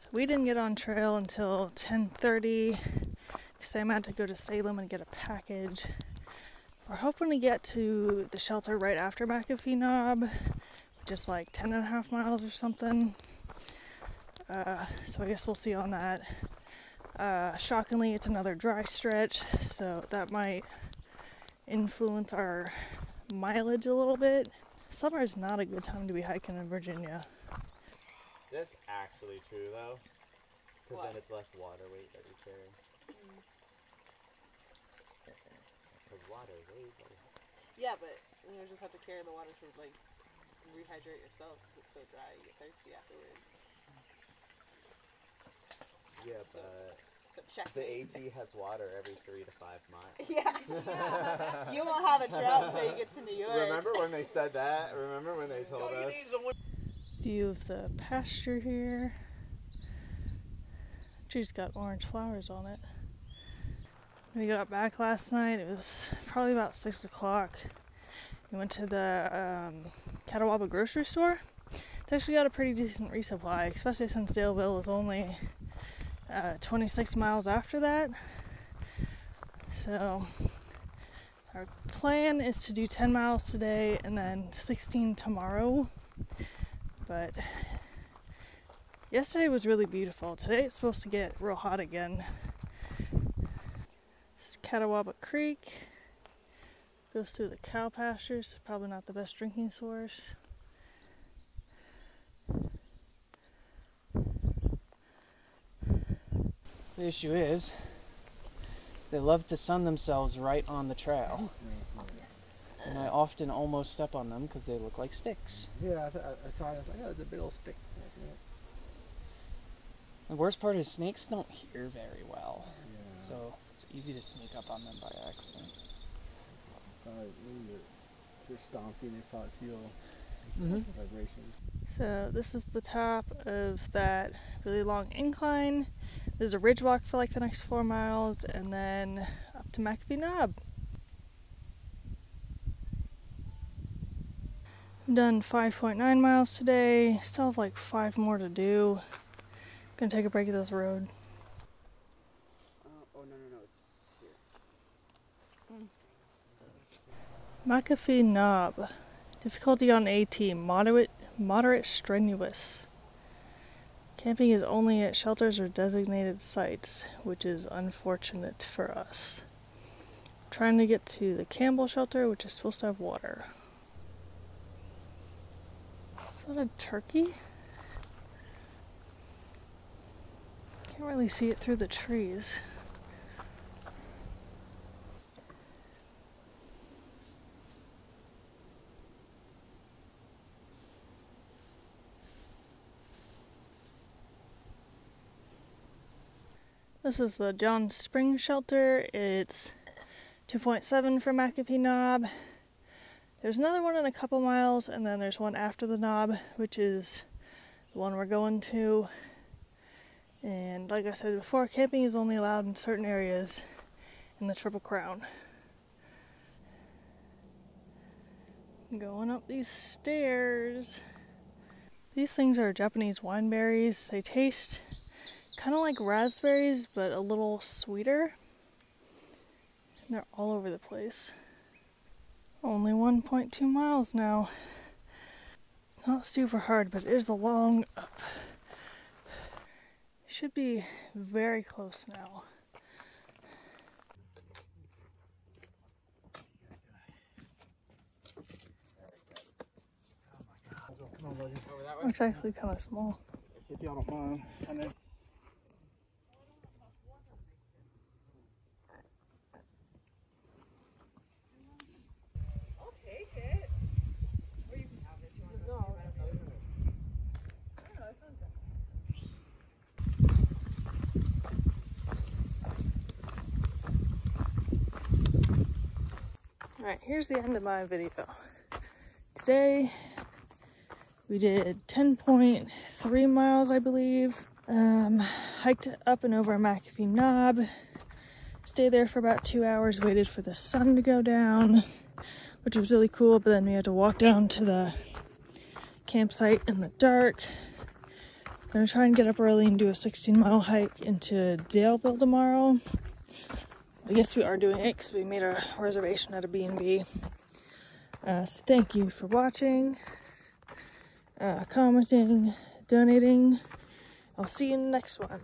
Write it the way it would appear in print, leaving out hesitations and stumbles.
So we didn't get on trail until 10:30 because Sam had to go to Salem and get a package. We're hoping to get to the shelter right after McAfee Knob, just like 10.5 miles or something. So I guess we'll see on that. Shockingly, it's another dry stretch, so that might influence our mileage a little bit. Summer is not a good time to be hiking in Virginia. That's actually true though, because then it's less water weight that you carry. Because water weight. Yeah, but you just have to carry the water to like rehydrate yourself because it's so dry. You get thirsty afterwards. Yeah, but the AT has water every 3 to 5 miles. Yeah. You won't have a drought until you get to New York. Remember when they said that? Remember when they told us? View of the pasture here. Tree's got orange flowers on it. We got back last night. It was probably about 6 o'clock. We went to the Catawba grocery store. It's actually got a pretty decent resupply, especially since Daleville is only 26 miles after that. So our plan is to do 10 miles today and then 16 tomorrow. But yesterday was really beautiful. Today it's supposed to get real hot again. This is Catawba Creek. Goes through the cow pastures. Probably not the best drinking source. The issue is, they love to sun themselves right on the trail. Yes. And I often almost step on them because they look like sticks. Yeah, I saw it. I was like, oh, it's a big old stick. The worst part is snakes don't hear very well. Yeah. So it's easy to sneak up on them by accident. If you're stomping, they probably feel vibrations. So this is the top of that really long incline. There's a ridge walk for like the next 4 miles and then up to McAfee Knob. I've done 5.9 miles today. Still have like 5 more to do. Gonna take a break at this road. Oh, no, it's here. McAfee Knob. Difficulty on AT, moderate strenuous. Camping is only at shelters or designated sites, which is unfortunate for us. I'm trying to get to the Campbell shelter, which is supposed to have water. Is that a turkey? Can't really see it through the trees. This is the John Spring shelter. It's 2.7 for McAfee Knob. There's another one in a couple miles, and then there's one after the knob, which is the one we're going to. And like I said before, camping is only allowed in certain areas in the Triple Crown. Going up these stairs. These things are Japanese wine berries. They taste kind of like raspberries, but a little sweeter. And they're all over the place. Only 1.2 miles now. It's not super hard, but it is a long up. Should be very close now. Come on, buddy. It's actually kind of small. If y'all don't mind. I know. Alright, here's the end of my video. Today, we did 10.3 miles, I believe. Hiked up and over McAfee Knob. Stayed there for about 2 hours, waited for the sun to go down, which was really cool, but then we had to walk down to the campsite in the dark. gonna try and get up early and do a 16-mile hike into Daleville tomorrow. I guess we are doing it because we made a reservation at a B&B. So thank you for watching, commenting, donating. I'll see you in the next one.